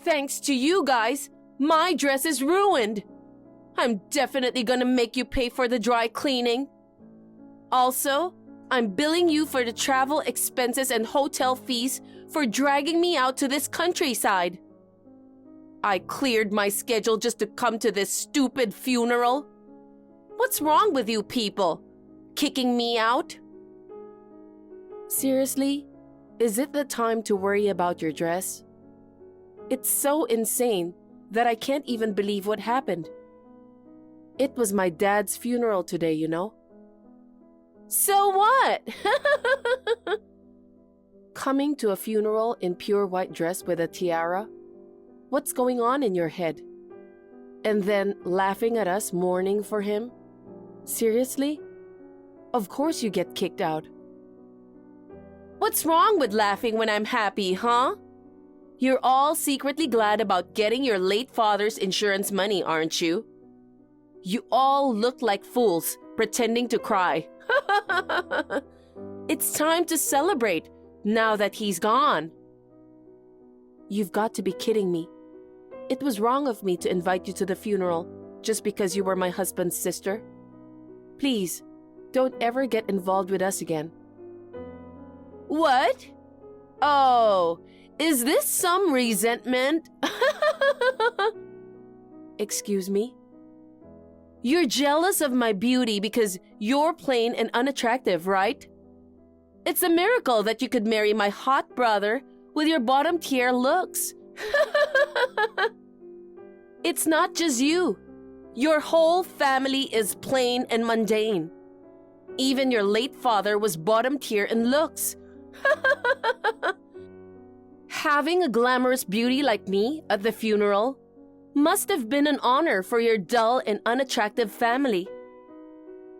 Thanks to you guys, my dress is ruined. I'm definitely gonna make you pay for the dry cleaning. Also, I'm billing you for the travel expenses and hotel fees for dragging me out to this countryside. I cleared my schedule just to come to this stupid funeral. What's wrong with you people? Kicking me out? Seriously? Is it the time to worry about your dress? It's so insane that I can't even believe what happened. It was my dad's funeral today, you know? So what? Coming to a funeral in pure white dress with a tiara? What's going on in your head? And then laughing at us mourning for him? Seriously? Of course you get kicked out. What's wrong with laughing when I'm happy, huh? You're all secretly glad about getting your late father's insurance money, aren't you? You all look like fools pretending to cry. It's time to celebrate now that he's gone. You've got to be kidding me. It was wrong of me to invite you to the funeral just because you were my husband's sister. Please, don't ever get involved with us again. What? Oh, is this some resentment? Excuse me? You're jealous of my beauty because you're plain and unattractive, right? It's a miracle that you could marry my hot brother with your bottom-tier looks. It's not just you. Your whole family is plain and mundane. Even your late father was bottom-tier in looks. Having a glamorous beauty like me at the funeral must have been an honor for your dull and unattractive family.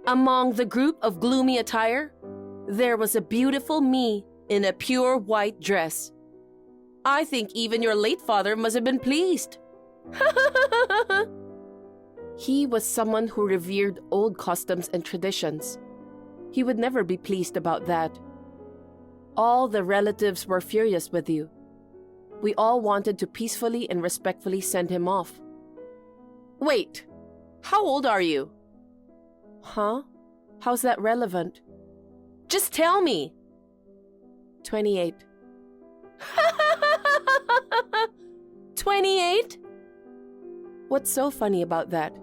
Among the group of gloomy attire, there was a beautiful me in a pure white dress. I think even your late father must have been pleased. He was someone who revered old customs and traditions. He would never be pleased about that. All the relatives were furious with you. We all wanted to peacefully and respectfully send him off. Wait, how old are you? Huh? How's that relevant? Just tell me. 28. 28? What's so funny about that?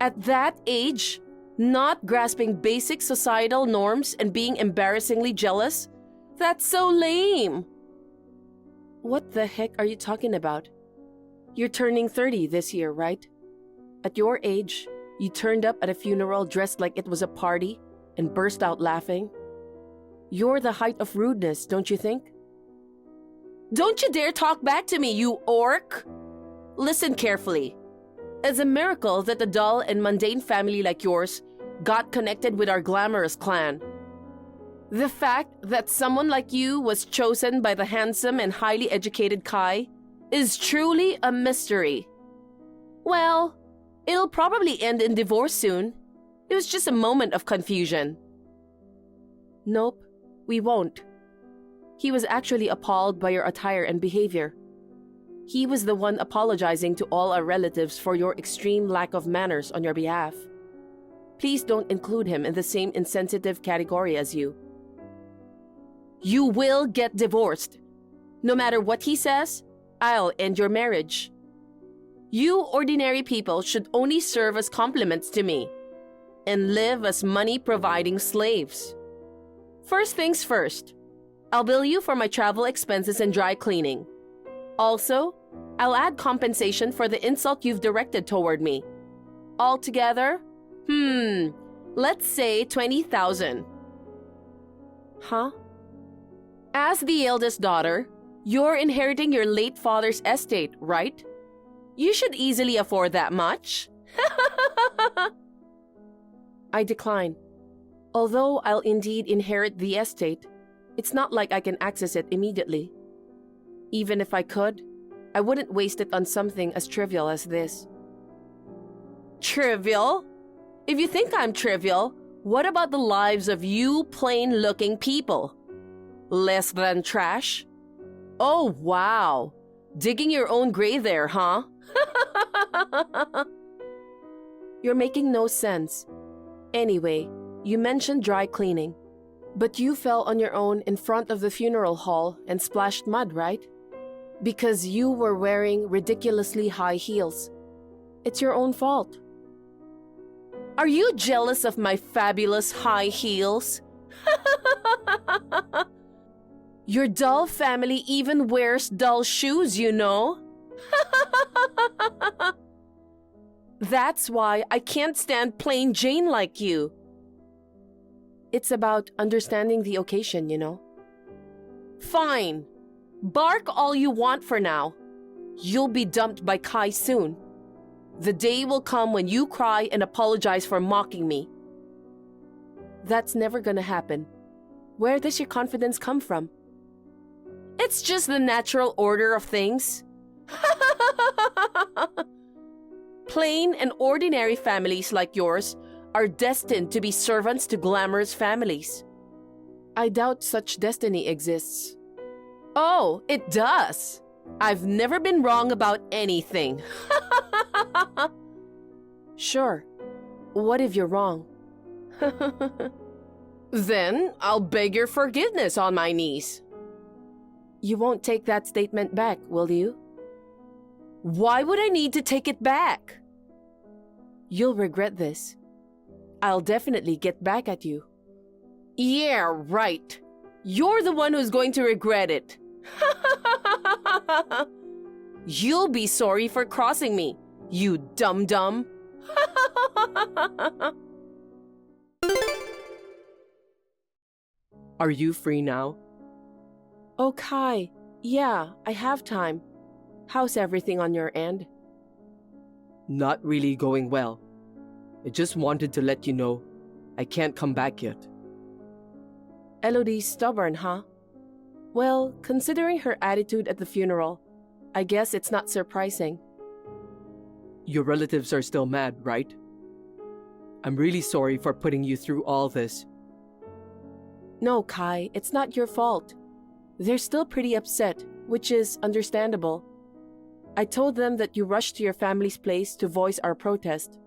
At that age, not grasping basic societal norms and being embarrassingly jealous? That's so lame. What the heck are you talking about? You're turning 30 this year, right? At your age, you turned up at a funeral dressed like it was a party and burst out laughing. You're the height of rudeness, don't you think? Don't you dare talk back to me, you orc! Listen carefully. It's a miracle that a dull and mundane family like yours got connected with our glamorous clan. The fact that someone like you was chosen by the handsome and highly educated Kai is truly a mystery. Well, it'll probably end in divorce soon. It was just a moment of confusion. Nope, we won't. He was actually appalled by your attire and behavior. He was the one apologizing to all our relatives for your extreme lack of manners on your behalf. Please don't include him in the same insensitive category as you. You will get divorced. No matter what he says, I'll end your marriage. You ordinary people should only serve as compliments to me and live as money-providing slaves. First things first, I'll bill you for my travel expenses and dry cleaning. Also, I'll add compensation for the insult you've directed toward me. Altogether, let's say 20,000. Huh? As the eldest daughter, you're inheriting your late father's estate, right? You should easily afford that much. I decline. Although I'll indeed inherit the estate, it's not like I can access it immediately. Even if I could, I wouldn't waste it on something as trivial as this. Trivial? If you think I'm trivial, what about the lives of you plain-looking people? Less than trash? Oh, wow. Digging your own grave there, huh? You're making no sense. Anyway, you mentioned dry cleaning. But you fell on your own in front of the funeral hall and splashed mud, right? Because you were wearing ridiculously high heels. It's your own fault. Are you jealous of my fabulous high heels? Your dull family even wears dull shoes, you know? That's why I can't stand plain Jane like you. It's about understanding the occasion, you know? Fine. Bark all you want for now. You'll be dumped by Kai soon. The day will come when you cry and apologize for mocking me. That's never gonna happen. Where does your confidence come from? It's just the natural order of things. Plain and ordinary families like yours are destined to be servants to glamorous families. I doubt such destiny exists. Oh, it does. I've never been wrong about anything. Sure. What if you're wrong? Then I'll beg your forgiveness on my knees. You won't take that statement back, will you? Why would I need to take it back? You'll regret this. I'll definitely get back at you. Yeah, right. You're the one who's going to regret it. You'll be sorry for crossing me, you dum-dum. Are you free now? Oh, Kai. Yeah, I have time. How's everything on your end? Not really going well. I just wanted to let you know I can't come back yet. Elodie's stubborn, huh? Well, considering her attitude at the funeral, I guess it's not surprising. Your relatives are still mad, right? I'm really sorry for putting you through all this. No, Kai, it's not your fault. They're still pretty upset, which is understandable. I told them that you rushed to your family's place to voice our protest.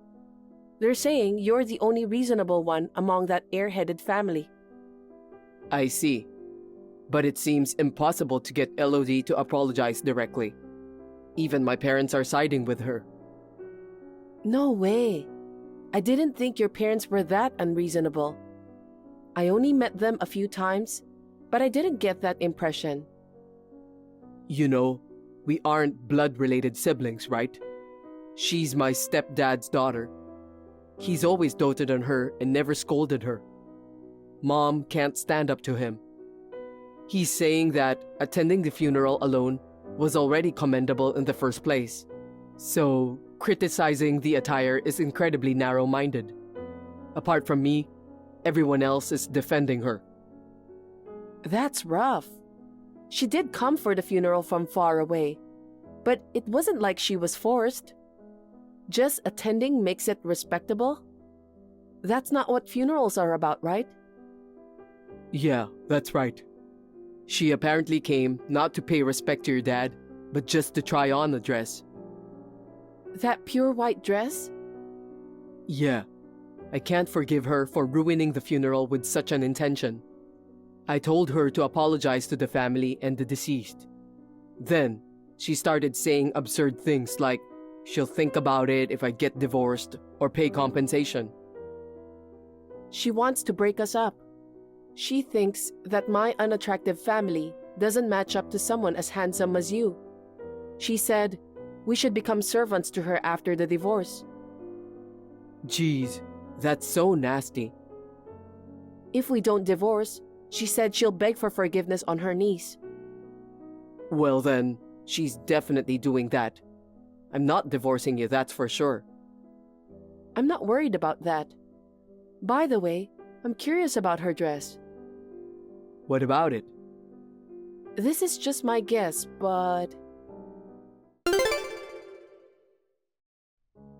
They're saying you're the only reasonable one among that airheaded family. I see. But it seems impossible to get Elodie to apologize directly. Even my parents are siding with her. No way. I didn't think your parents were that unreasonable. I only met them a few times, but I didn't get that impression. You know, we aren't blood-related siblings, right? She's my stepdad's daughter. He's always doted on her and never scolded her. Mom can't stand up to him. He's saying that attending the funeral alone was already commendable in the first place. So, criticizing the attire is incredibly narrow-minded. Apart from me, everyone else is defending her. That's rough. She did come for the funeral from far away, but it wasn't like she was forced. Just attending makes it respectable? That's not what funerals are about, right? Yeah, that's right. She apparently came not to pay respect to your dad, but just to try on the dress. That pure white dress? Yeah. I can't forgive her for ruining the funeral with such an intention. I told her to apologize to the family and the deceased. Then, she started saying absurd things like, she'll think about it if I get divorced or pay compensation. She wants to break us up. She thinks that my unattractive family doesn't match up to someone as handsome as you. She said we should become servants to her after the divorce. Geez, that's so nasty. If we don't divorce, she said she'll beg for forgiveness on her knees. Well then, she's definitely doing that. I'm not divorcing you, that's for sure. I'm not worried about that. By the way, I'm curious about her dress. What about it? This is just my guess, but...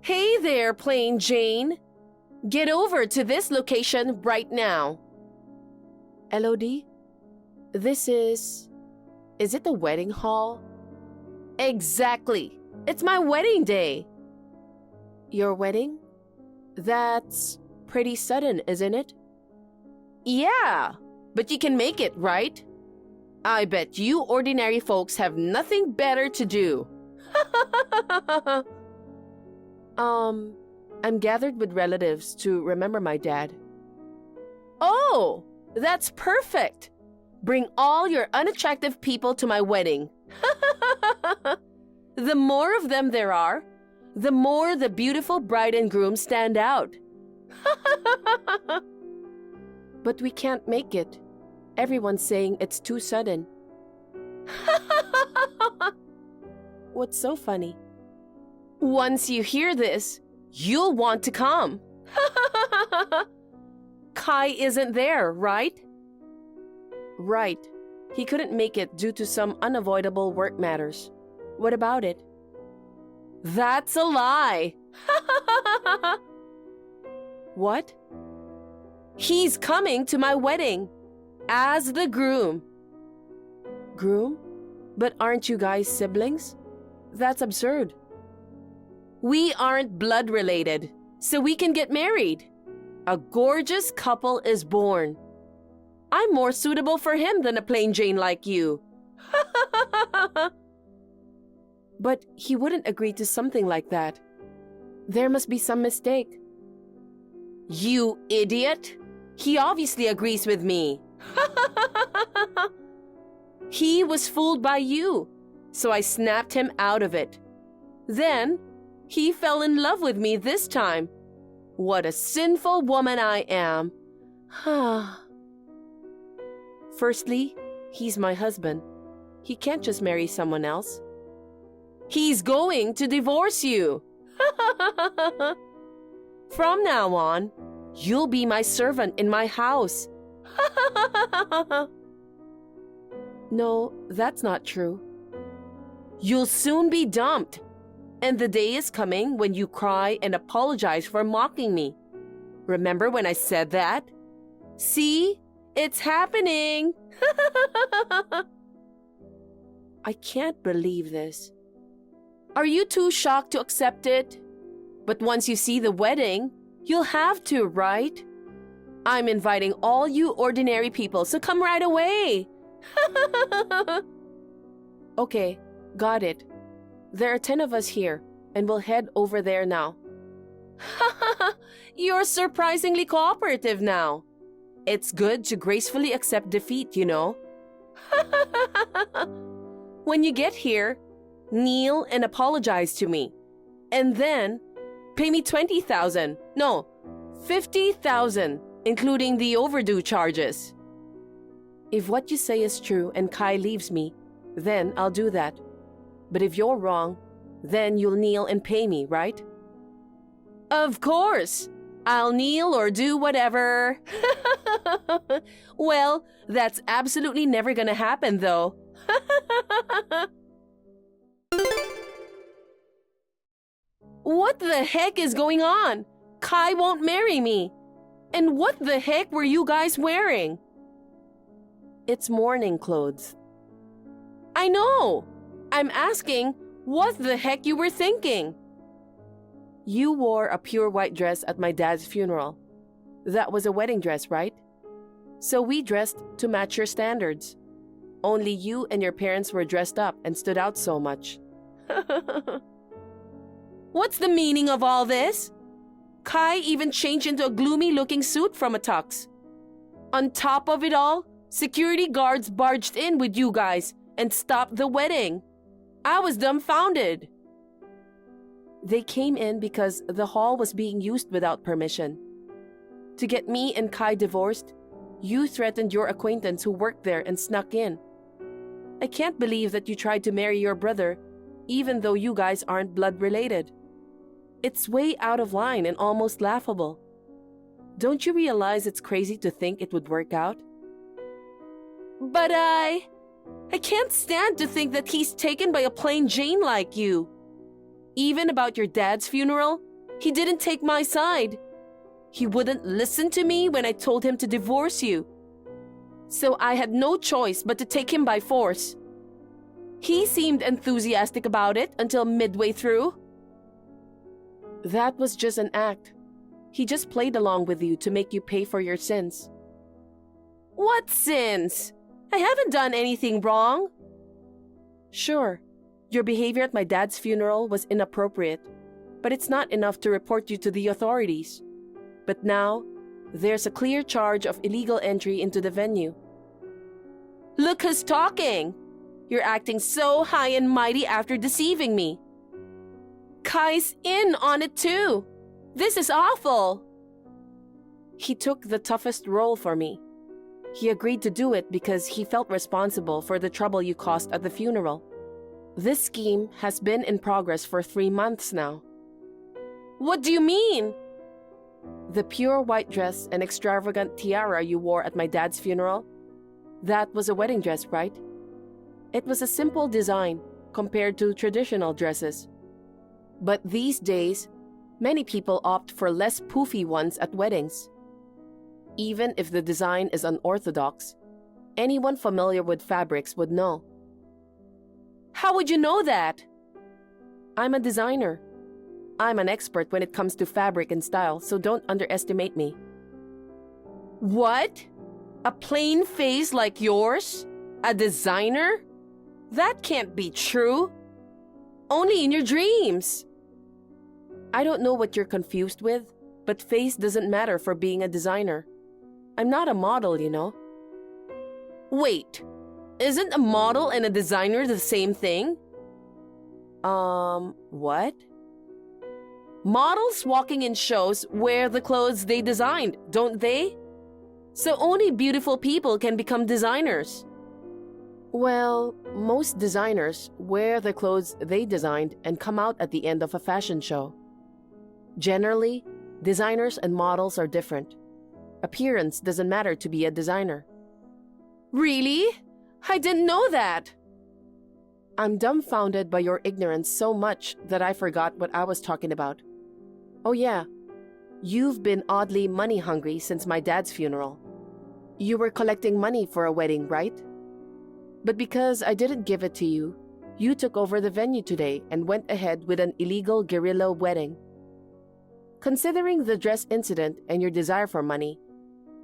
Hey there, Plain Jane! Get over to this location right now. Elodie? This is... Is it the wedding hall? Exactly. It's my wedding day. Your wedding? That's pretty sudden, isn't it? Yeah, but you can make it, right? I bet you ordinary folks have nothing better to do. I'm gathered with relatives to remember my dad. Oh, that's perfect. Bring all your unattractive people to my wedding. The more of them there are, the more the beautiful bride and groom stand out. But we can't make it. Everyone's saying it's too sudden. What's so funny? Once you hear this, you'll want to come. Kai isn't there, right? Right. He couldn't make it due to some unavoidable work matters. What about it? That's a lie. What? He's coming to my wedding as the groom. Groom? But aren't you guys siblings? That's absurd. We aren't blood related, so we can get married. A gorgeous couple is born. I'm more suitable for him than a plain Jane like you. But he wouldn't agree to something like that. There must be some mistake. You idiot! He obviously agrees with me. He was fooled by you, so I snapped him out of it. Then, he fell in love with me this time. What a sinful woman I am. Firstly, he's my husband. He can't just marry someone else. He's going to divorce you. From now on, you'll be my servant in my house. No, that's not true. You'll soon be dumped. And the day is coming when you cry and apologize for mocking me. Remember when I said that? See? It's happening. I can't believe this. Are you too shocked to accept it? But once you see the wedding, you'll have to, right? I'm inviting all you ordinary people, so come right away. Okay, got it. There are 10 of us here, and we'll head over there now. You're surprisingly cooperative now. It's good to gracefully accept defeat, you know. When you get here, kneel and apologize to me. And then, pay me 20,000. No, 50,000, including the overdue charges. If what you say is true and Kai leaves me, then I'll do that. But if you're wrong, then you'll kneel and pay me, right? Of course! I'll kneel or do whatever. Well, that's absolutely never gonna happen, though. What the heck is going on? Kai won't marry me. And what the heck were you guys wearing? It's mourning clothes. I know. I'm asking what the heck you were thinking. You wore a pure white dress at my dad's funeral. That was a wedding dress, right? So we dressed to match your standards. Only you and your parents were dressed up and stood out so much. What's the meaning of all this? Kai even changed into a gloomy-looking suit from a tux. On top of it all, security guards barged in with you guys and stopped the wedding. I was dumbfounded. They came in because the hall was being used without permission. To get me and Kai divorced, you threatened your acquaintance who worked there and snuck in. I can't believe that you tried to marry your brother, even though you guys aren't blood related. It's way out of line and almost laughable. Don't you realize it's crazy to think it would work out? But I can't stand to think that he's taken by a plain Jane like you. Even about your dad's funeral, he didn't take my side. He wouldn't listen to me when I told him to divorce you. So I had no choice but to take him by force. He seemed enthusiastic about it until midway through. That was just an act. He just played along with you to make you pay for your sins. What sins? I haven't done anything wrong. Sure, your behavior at my dad's funeral was inappropriate, but it's not enough to report you to the authorities. But now, there's a clear charge of illegal entry into the venue. Look who's talking! You're acting so high and mighty after deceiving me. Kai's in on it too. This is awful. He took the toughest role for me. He agreed to do it because he felt responsible for the trouble you caused at the funeral. This scheme has been in progress for 3 months now. What do you mean? The pure white dress and extravagant tiara you wore at my dad's funeral, that was a wedding dress, right? It was a simple design compared to traditional dresses. But these days, many people opt for less poofy ones at weddings. Even if the design is unorthodox, anyone familiar with fabrics would know. How would you know that? I'm a designer. I'm an expert when it comes to fabric and style, so don't underestimate me. What? A plain face like yours? A designer? That can't be true. Only in your dreams. I don't know what you're confused with, but face doesn't matter for being a designer. I'm not a model, you know. Wait, isn't a model and a designer the same thing? What? Models walking in shows wear the clothes they designed, don't they? So only beautiful people can become designers. Well, most designers wear the clothes they designed and come out at the end of a fashion show. Generally, designers and models are different. Appearance doesn't matter to be a designer. Really? I didn't know that. I'm dumbfounded by your ignorance so much that I forgot what I was talking about. Oh yeah, you've been oddly money hungry since my dad's funeral. You were collecting money for a wedding, right? But because I didn't give it to you, you took over the venue today and went ahead with an illegal guerrilla wedding. Considering the dress incident and your desire for money,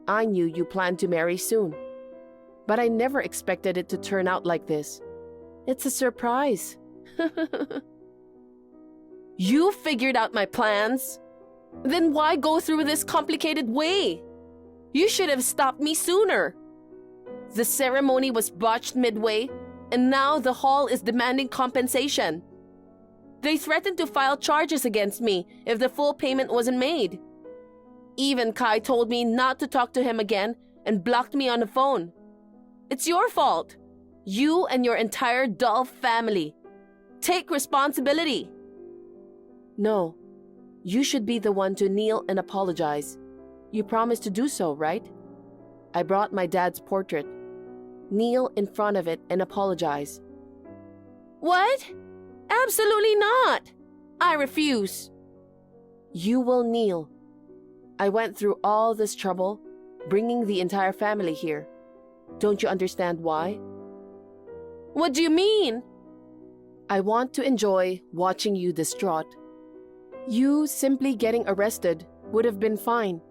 I knew you planned to marry soon. But I never expected it to turn out like this. It's a surprise. You figured out my plans? Then why go through this complicated way? You should have stopped me sooner. The ceremony was botched midway, and now the hall is demanding compensation. They threatened to file charges against me if the full payment wasn't made. Even Kai told me not to talk to him again and blocked me on the phone. It's your fault. You and your entire dull family. Take responsibility. No, you should be the one to kneel and apologize. You promised to do so, right? I brought my dad's portrait. Kneel in front of it and apologize. What? Absolutely not! I refuse. You will kneel. I went through all this trouble, bringing the entire family here. Don't you understand why? What do you mean? I want to enjoy watching you distraught. You simply getting arrested would have been fine,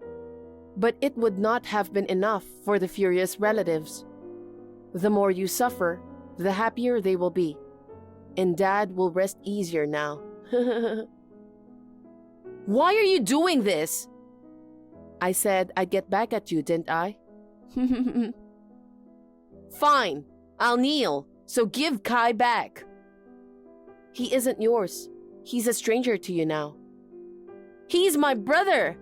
but it would not have been enough for the furious relatives. The more you suffer, the happier they will be. And Dad will rest easier now. Why are you doing this? I said I'd get back at you, didn't I? Fine, I'll kneel, so give Kai back. He isn't yours. He's a stranger to you now. He's my brother,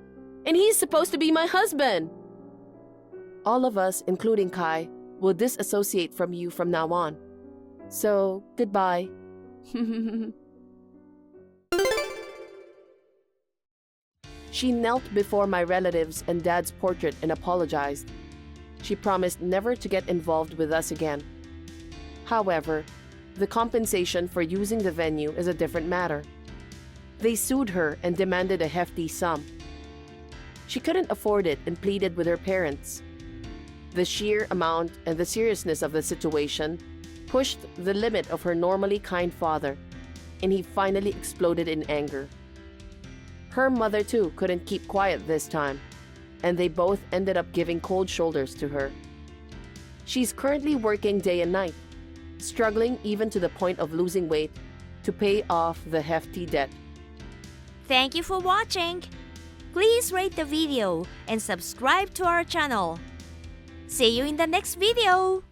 and he's supposed to be my husband. All of us, including Kai, will disassociate from you from now on. So, goodbye. She knelt before my relatives and Dad's portrait and apologized. She promised never to get involved with us again. However, the compensation for using the venue is a different matter. They sued her and demanded a hefty sum. She couldn't afford it and pleaded with her parents. The sheer amount and the seriousness of the situation pushed the limit of her normally kind father, and he finally exploded in anger. Her mother too couldn't keep quiet this time, and they both ended up giving cold shoulders to her. She's currently working day and night, struggling even to the point of losing weight to pay off the hefty debt. Thank you for watching. Please rate the video and subscribe to our channel. See you in the next video.